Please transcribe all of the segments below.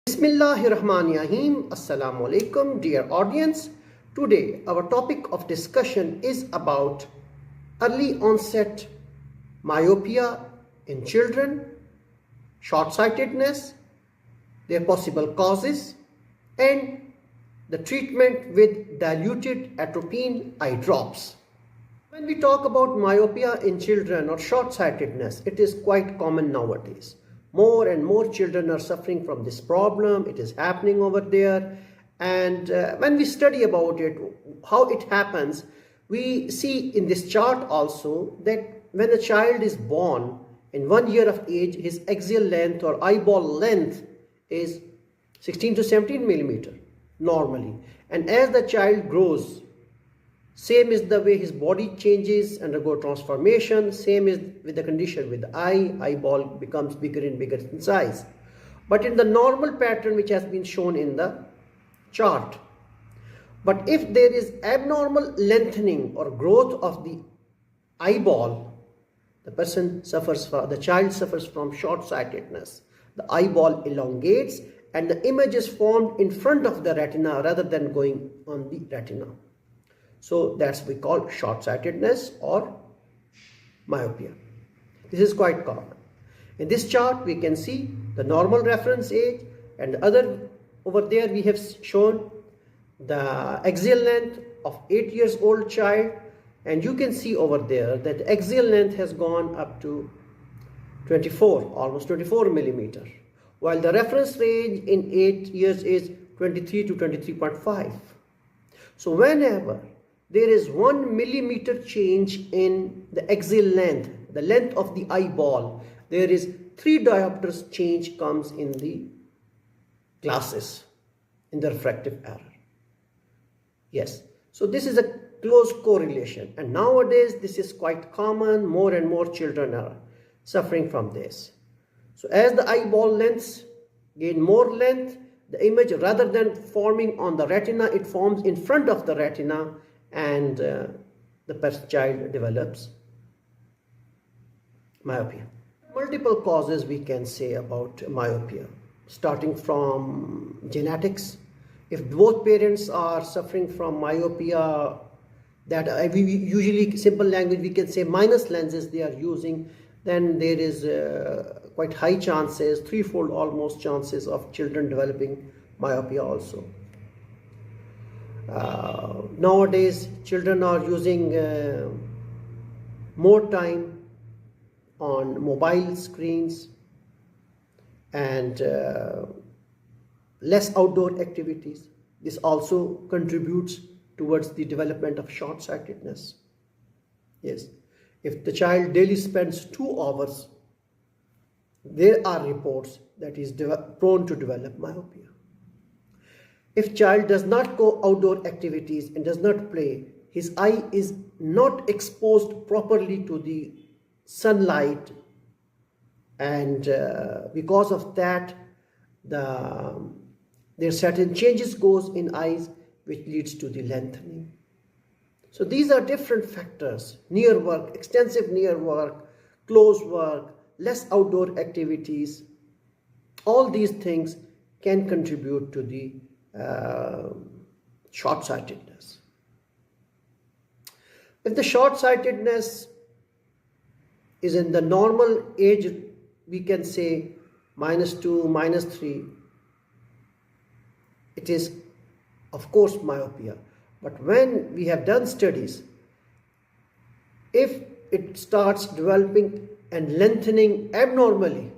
Bismillahirrahmanirrahim. Assalamu alaikum, dear audience. Today, our topic of discussion is about early onset myopia in children, short-sightedness, their possible causes, and the treatment with diluted atropine eye drops. When we talk about myopia in children or short-sightedness, it is quite common nowadays. More and more children are suffering from this problem. It is happening over there. And when we study about it, how it happens, we see in this chart also that when a child is born in 1 year of age, his axial length or eyeball length is 16 to 17 millimeter normally. And as the child grows, same is the way his body changes, undergo transformation. Same is with the condition with the eyeball becomes bigger and bigger in size. But in the normal pattern which has been shown in the chart. But if there is abnormal lengthening or growth of the eyeball, the child suffers from short-sightedness. The eyeball elongates and the image is formed in front of the retina rather than going on the retina. So that's we call short-sightedness or myopia. This is quite common. In this chart we can see the normal reference age, and over there we have shown the axial length of 8 years old child, and you can see over there that the axial length has gone up to 24, almost 24 millimeter, while the reference range in 8 years is 23 to 23.5. So whenever there is 1 millimeter change in the axial length, the length of the eyeball, there is 3 diopters change comes in the glasses, in the refractive error. Yes, so this is a close correlation, and nowadays this is quite common. More and more children are suffering from this. So as the eyeball lengths gain more length, the image, rather than forming on the retina, it forms in front of the retina, and the child develops myopia. Multiple causes we can say about myopia, starting from genetics. If both parents are suffering from myopia, that we usually, simple language, we can say minus lenses they are using, then there is quite high chances, threefold almost chances of children developing myopia also. Nowadays children are using more time on mobile screens and less outdoor activities. This also contributes towards the development of short-sightedness. Yes, if the child daily spends 2 hours, there are reports that he is prone to develop myopia. If child does not go outdoor activities and does not play, his eye is not exposed properly to the sunlight, and because of that, there are certain changes goes in eyes which leads to the lengthening. So these are different factors: near work, extensive near work, close work, less outdoor activities. All these things can contribute to the short-sightedness. If the short-sightedness is in the normal age, we can say -2, -3, it is of course myopia. But when we have done studies, if it starts developing and lengthening abnormally,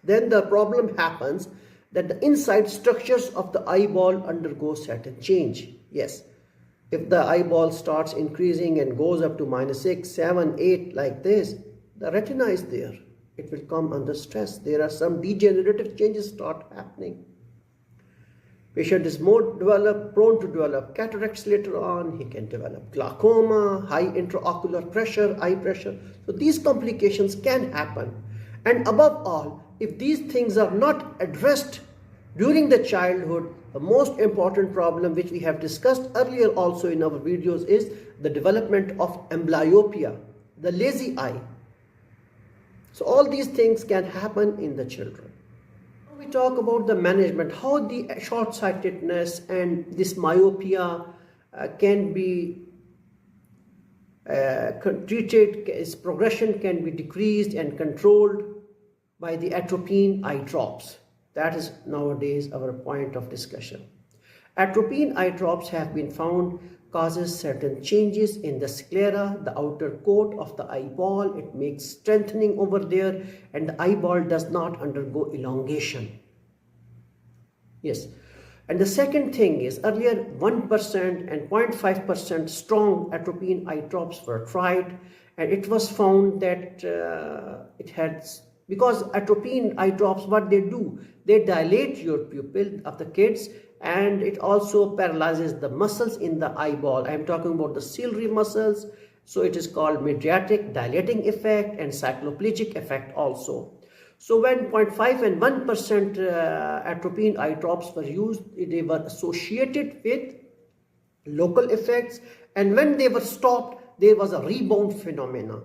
then the problem happens that the inside structures of the eyeball undergo certain change. Yes, if the eyeball starts increasing and goes up to -6, 7, 8 like this, the retina is there. It will come under stress. There are some degenerative changes start happening. Patient is more prone to develop cataracts later on. He can develop glaucoma, high intraocular pressure, eye pressure. So these complications can happen. And above all, if these things are not addressed during the childhood, the most important problem which we have discussed earlier also in our videos is the development of amblyopia, the lazy eye. So all these things can happen in the children. We talk about the management, how the short-sightedness and this myopia can be treated, its progression can be decreased and controlled by the atropine eye drops. That is nowadays our point of discussion. Atropine eye drops have been found causes certain changes in the sclera, the outer coat of the eyeball. It makes strengthening over there, and the eyeball does not undergo elongation. Yes. And the second thing is, earlier 1% and 0.5% strong atropine eye drops were tried, and it was found that it had, because atropine eye drops, what they do, they dilate your pupil of the kids, and it also paralyzes the muscles in the eyeball. I am talking about the ciliary muscles, so it is called mydriatic dilating effect and cycloplegic effect also. So when 0.5 and 1% atropine eye drops were used, they were associated with local effects, and when they were stopped, there was a rebound phenomena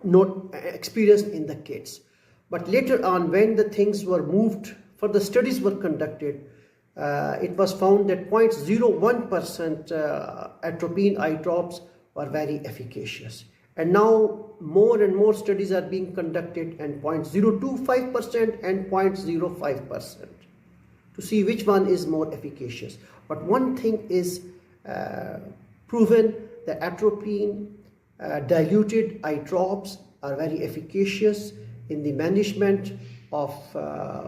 not experienced in the kids. But later on, when the things were moved, further studies were conducted, it was found that 0.01% atropine eye drops were very efficacious. And now more and more studies are being conducted, and 0.025% and 0.05% to see which one is more efficacious. But one thing is proven, that atropine diluted eye drops are very efficacious in the management of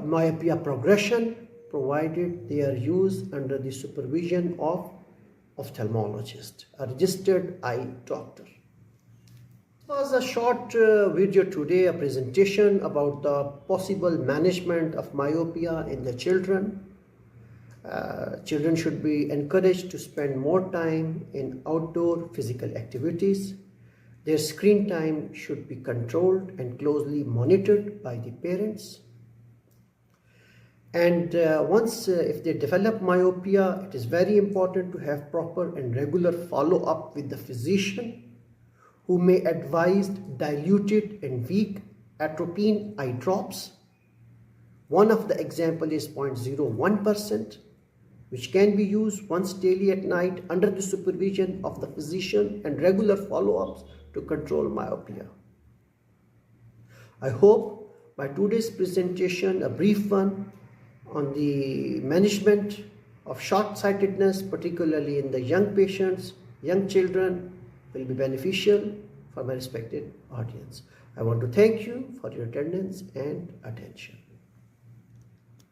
myopia progression, provided they are used under the supervision of ophthalmologist, a registered eye doctor. This was a short video today, a presentation about the possible management of myopia in the children. Children should be encouraged to spend more time in outdoor physical activities. Their screen time should be controlled and closely monitored by the parents. And if they develop myopia, it is very important to have proper and regular follow-up with the physician, who may advise diluted and weak atropine eye drops. One of the example is 0.01%, which can be used once daily at night under the supervision of the physician and regular follow-ups to control myopia. I hope by today's presentation, a brief one on the management of short-sightedness, particularly in the young patients, young children, will be beneficial for my respected audience. I want to thank you for your attendance and attention.